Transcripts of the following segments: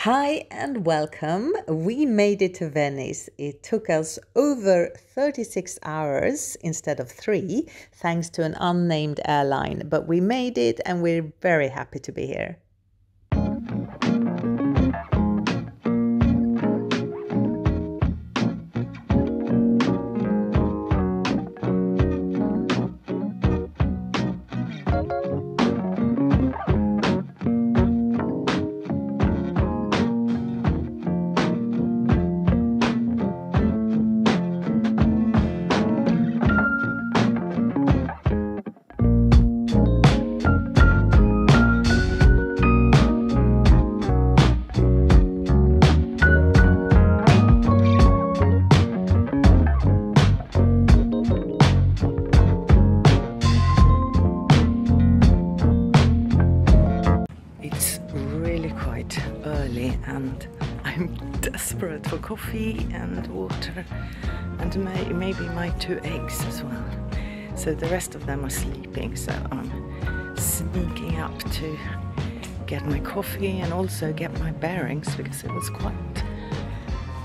Hi and welcome. We made it to Venice. It took us over 36 hours instead of 3, thanks to an unnamed airline. But we made it and we're very happy to be here. And I'm desperate for coffee and water and maybe my 2 eggs as well. So the rest of them are sleeping, so I'm sneaking up to get my coffee and also get my bearings because it was quite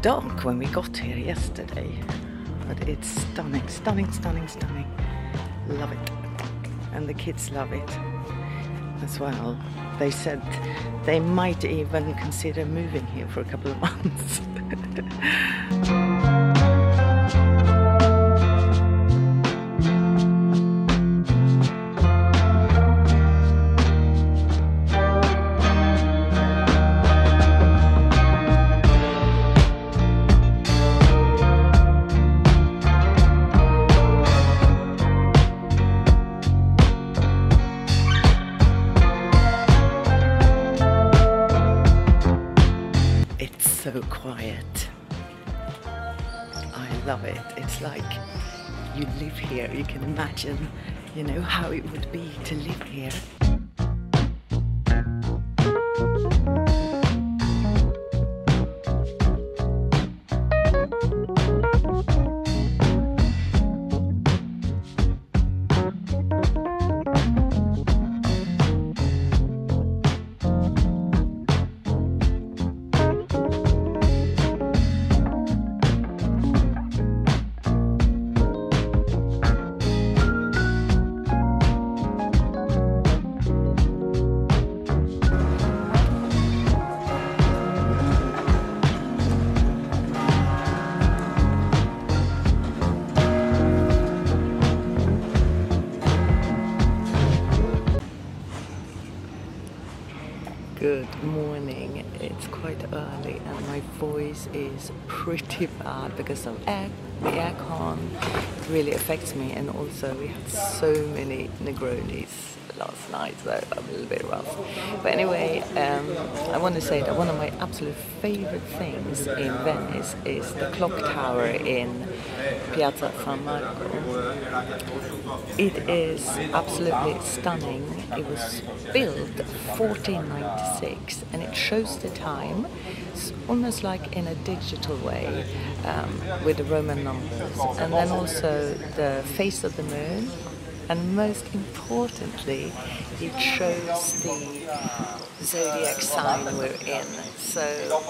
dark when we got here yesterday. But it's stunning, stunning, stunning, stunning. Love it. And the kids love it as well. They said they might even consider moving here for a couple of months. So quiet. I love it. It's like you live here. You can imagine, you know, how it would be to live here. Good morning. It's quite early and my voice is pretty bad because of the aircon. It really affects me, and also we had so many Negronis last night, so I'm a little bit rough. But anyway, I want to say that one of my absolute favorite things in Venice is the clock tower in Piazza San Marco. It is absolutely stunning. It was built 1496 and it shows the time. It's almost like in a digital way, with the Roman numbers, and then also the face of the moon, and most importantly it shows the zodiac sign we're in. So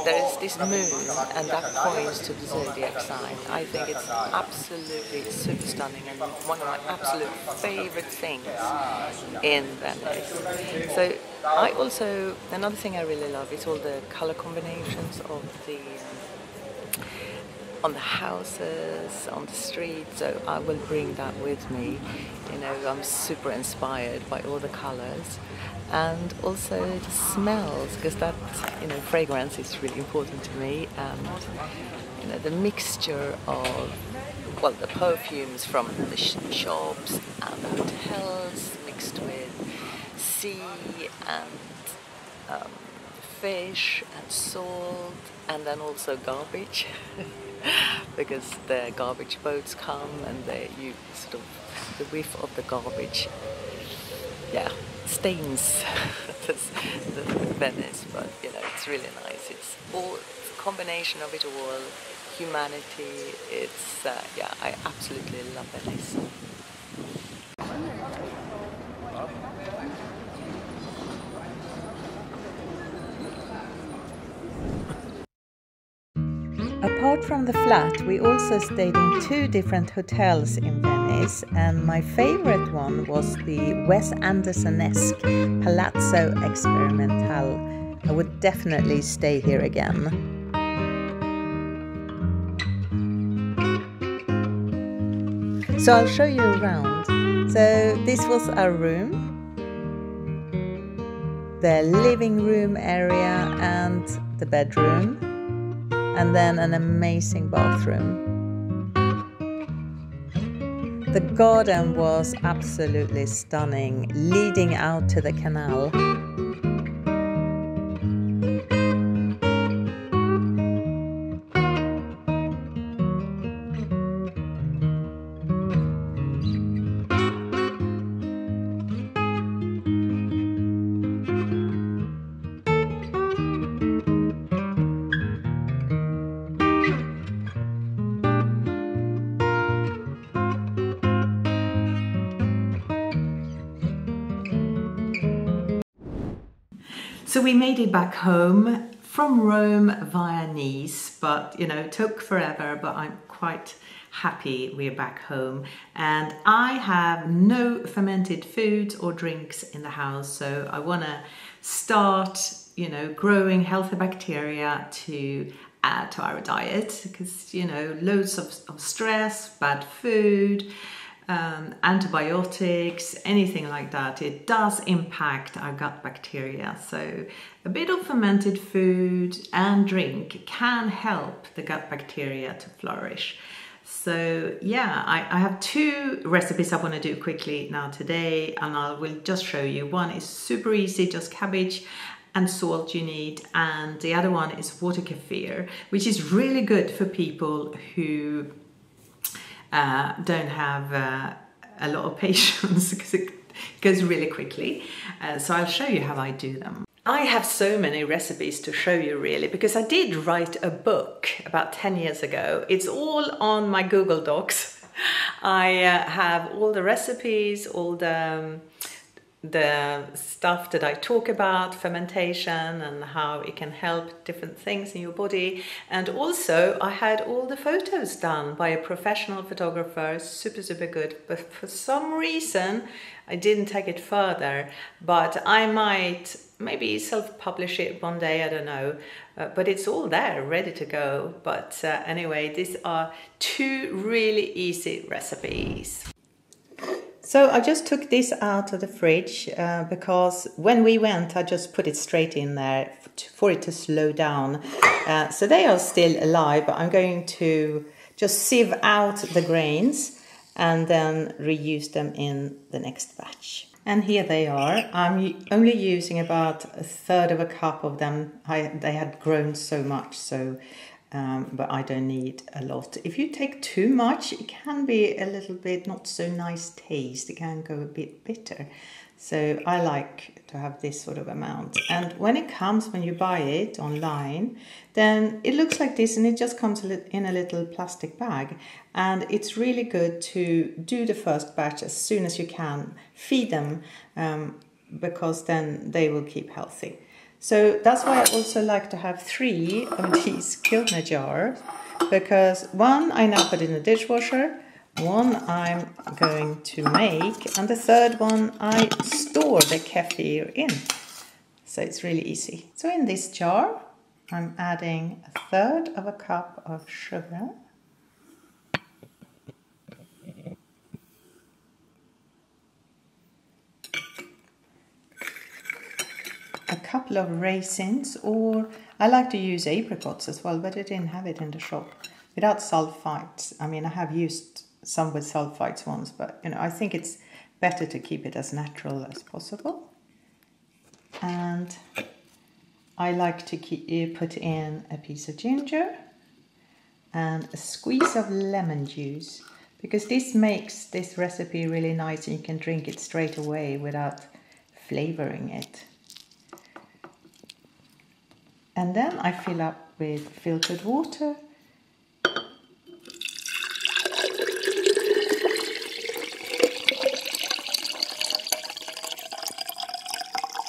there is this moon and that points to the zodiac sign. I think it's absolutely super stunning and one of my absolute favorite things in Venice. So I also, another thing I really love is all the color combinations of the on the houses, on the street, so I will bring that with me. You know, I'm super inspired by all the colors and also the smells, because that, you know, fragrance is really important to me, and you know, the mixture of, well, the perfumes from the shops and the hotels mixed with sea and fish and salt, and then also garbage. Because the garbage boats come and you sort of, the whiff of the garbage, yeah, stains the Venice, but you know, it's really nice. It's all a combination of it all, humanity. It's yeah, I absolutely love Venice. apart from the flat, we also stayed in 2 different hotels in Venice, and my favorite one was the Wes Anderson-esque Palazzo Experimental. I would definitely stay here again. So I'll show you around. So this was our room, the living room area and the bedroom, and then an amazing bathroom. The garden was absolutely stunning, leading out to the canal. So we made it back home from Rome via Nice, but you know, it took forever, but I'm quite happy we're back home. And I have no fermented foods or drinks in the house, so I want to start, you know, growing healthy bacteria to add to our diet, because, you know, loads of stress, bad food, antibiotics, anything like that, it does impact our gut bacteria. So a bit of fermented food and drink can help the gut bacteria to flourish. So yeah, I have 2 recipes I want to do quickly now today, and I will just show you. One is super easy, just cabbage and salt you need, and the other one is water kefir, which is really good for people who don't have a lot of patience, because it goes really quickly. So I'll show you how I do them. I have so many recipes to show you, really, because I did write a book about 10 years ago. It's all on my Google Docs. I have all the recipes, all the stuff that I talk about, fermentation and how it can help different things in your body. And also I had all the photos done by a professional photographer, super good, but for some reason I didn't take it further. But I might maybe self-publish it one day, I don't know, but it's all there ready to go. But anyway, these are 2 really easy recipes. So I just took this out of the fridge because when we went, I just put it straight in there for it to slow down. So they are still alive, but I'm going to just sieve out the grains and then reuse them in the next batch. And here they are. I'm only using about 1/3 of a cup of them. They had grown so much, so but I don't need a lot. If you take too much, it can be a little bit not so nice taste. It can go a bit bitter. So I like to have this sort of amount. And when you buy it online, then it looks like this, and it just comes in a little plastic bag. And it's really good to do the first batch as soon as you can. Feed them, because then they will keep healthy. So that's why I also like to have 3 of these kilner jars, because 1 I now put in the dishwasher, 1 I'm going to make, and the 3rd one I store the kefir in. So it's really easy. So in this jar I'm adding 1/3 of a cup of sugar, a couple of raisins, or I like to use apricots as well, but I didn't have it in the shop, without sulfites. I mean, I have used some with sulfites once, but you know, I think it's better to keep it as natural as possible. And I like to put in a piece of ginger and a squeeze of lemon juice, because this makes this recipe really nice and you can drink it straight away without flavoring it. And then I fill up with filtered water.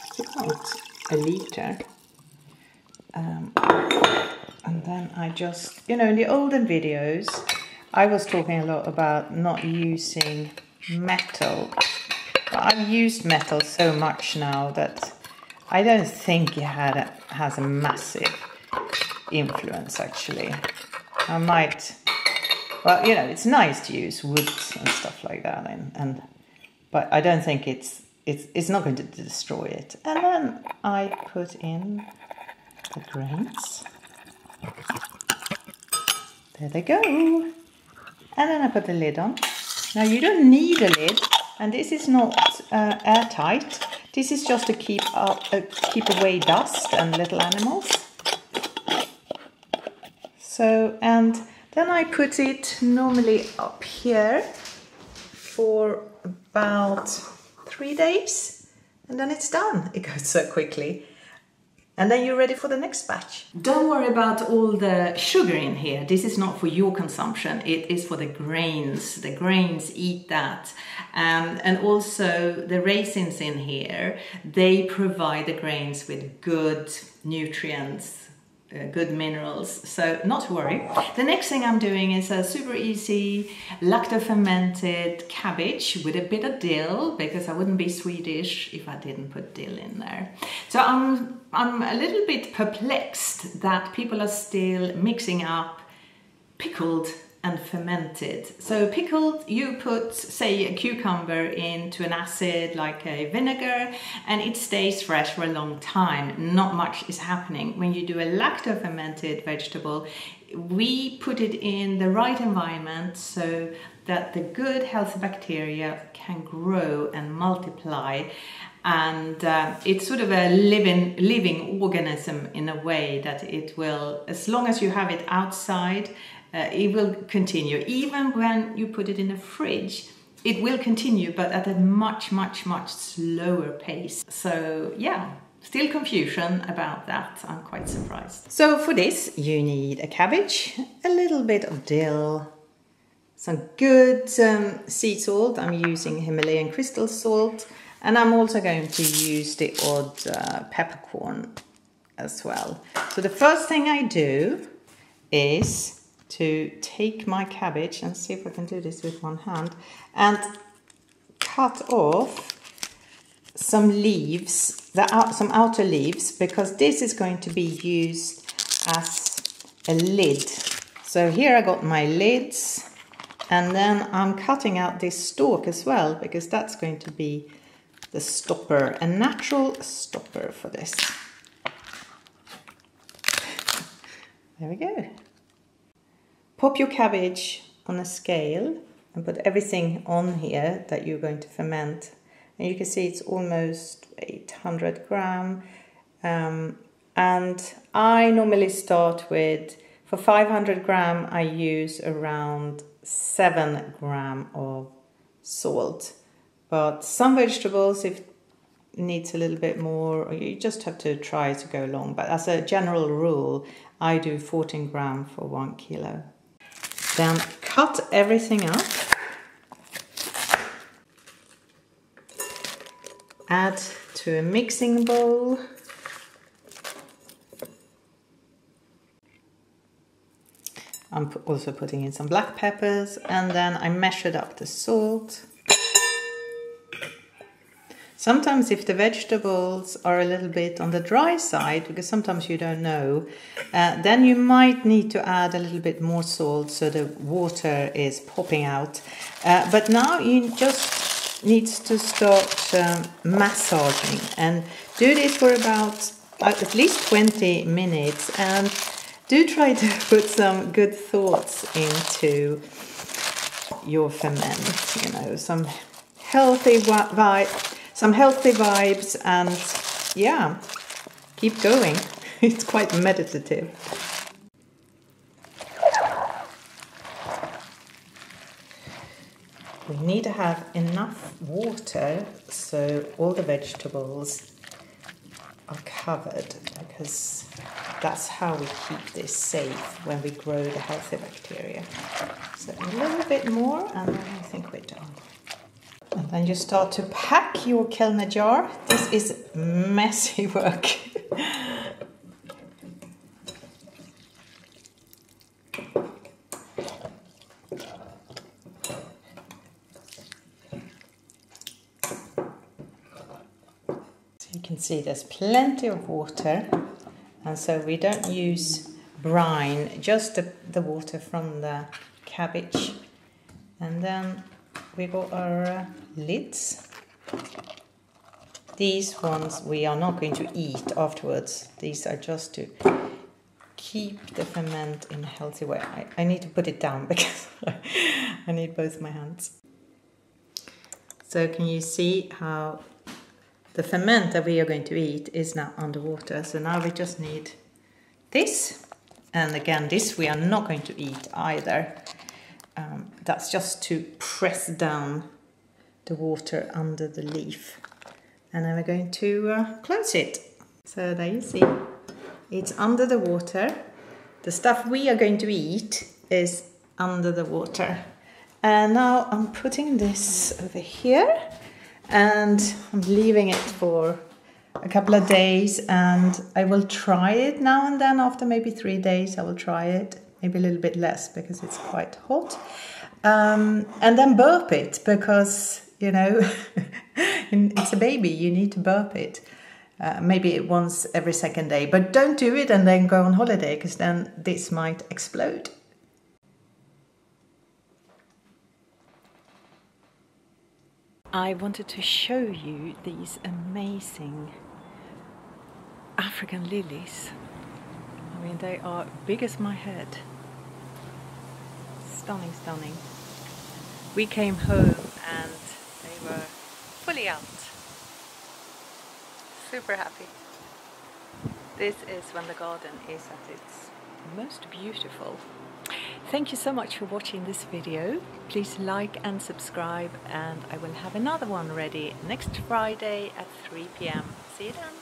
It's about 1 liter. And then I just, you know, in the olden videos, I was talking a lot about not using metal. But I've used metal so much now that I don't think it has a massive influence, actually. I might, well, you know, it's nice to use woods and stuff like that, but I don't think it's not going to destroy it. And then I put in the grains. There they go. And then I put the lid on. Now you don't need a lid, and this is not airtight. This is just to keep away dust and little animals. So, and then I put it normally up here for about 3 days, and then it's done. It goes so quickly. And then you're ready for the next batch. Don't worry about all the sugar in here. This is not for your consumption. It is for the grains. The grains eat that. And also the raisins in here, they provide the grains with good nutrients, good minerals, so not to worry. The next thing I'm doing is a super easy Lacto fermented cabbage with a bit of dill, because I wouldn't be Swedish if I didn't put dill in there. So I'm a little bit perplexed that people are still mixing up pickled and fermented. So pickled, you put, say, a cucumber into an acid like a vinegar, and it stays fresh for a long time. Not much is happening. When you do a lacto fermented vegetable, we put it in the right environment so that the good healthy bacteria can grow and multiply. And it's sort of a living organism in a way that it will, as long as you have it outside, it will continue. Even when you put it in a fridge, it will continue, but at a much slower pace. So yeah, still confusion about that. I'm quite surprised. So for this, you need a cabbage, a little bit of dill, some good sea salt. I'm using Himalayan crystal salt, and I'm also going to use the odd peppercorn as well. So the first thing I do is to take my cabbage, and see if I can do this with one hand, and cut off some leaves, some outer leaves, because this is going to be used as a lid. So here I got my lids, and then I'm cutting out this stalk as well, because that's going to be the stopper, a natural stopper for this. There we go. Pop your cabbage on a scale and put everything on here that you're going to ferment. And you can see it's almost 800 gram. And I normally start with, for 500 gram, I use around 7 gram of salt. But some vegetables, if it needs a little bit more, you just have to try to go along. But as a general rule, I do 14 gram for 1 kilo. Then cut everything up, add to a mixing bowl, I'm also putting in some black peppers, and then I measured up the salt. Sometimes if the vegetables are a little bit on the dry side, because sometimes you don't know, then you might need to add a little bit more salt so the water is popping out. But now you just need to start massaging, and do this for about at least 20 minutes, and do try to put some good thoughts into your ferment, you know, some healthy vibes, and yeah, keep going. It's quite meditative. We need to have enough water so all the vegetables are covered, because that's how we keep this safe when we grow the healthy bacteria. So a little bit more, and then I think we're done. And then you start to pack your kilner jar. This is messy work. can see there's plenty of water, and so we don't use brine, just the water from the cabbage. And then we got our lids. These ones we are not going to eat afterwards. These are just to keep the ferment in a healthy way. I need to put it down because I need both my hands. So can you see how the ferment that we are going to eat is now underwater? So now we just need this. And again, this we are not going to eat either. That's just to press down the water under the leaf. And then we're going to close it. So there you see, it's under the water. The stuff we are going to eat is under the water. And now I'm putting this over here and I'm leaving it for a couple of days, and I will try it now and then. After maybe 3 days I will try it, maybe a little bit less because it's quite hot. And then burp it, because, you know, it's a baby, you need to burp it. Maybe once every second day, but don't do it and then go on holiday, because then this might explode. I wanted to show you these amazing African lilies. I mean, they are big as my head. Stunning, stunning. We came home and they were fully out. Super happy. This is when the garden is at its most beautiful. Thank you so much for watching this video. Please like and subscribe, and I will have another one ready next Friday at 3 p.m. See you then.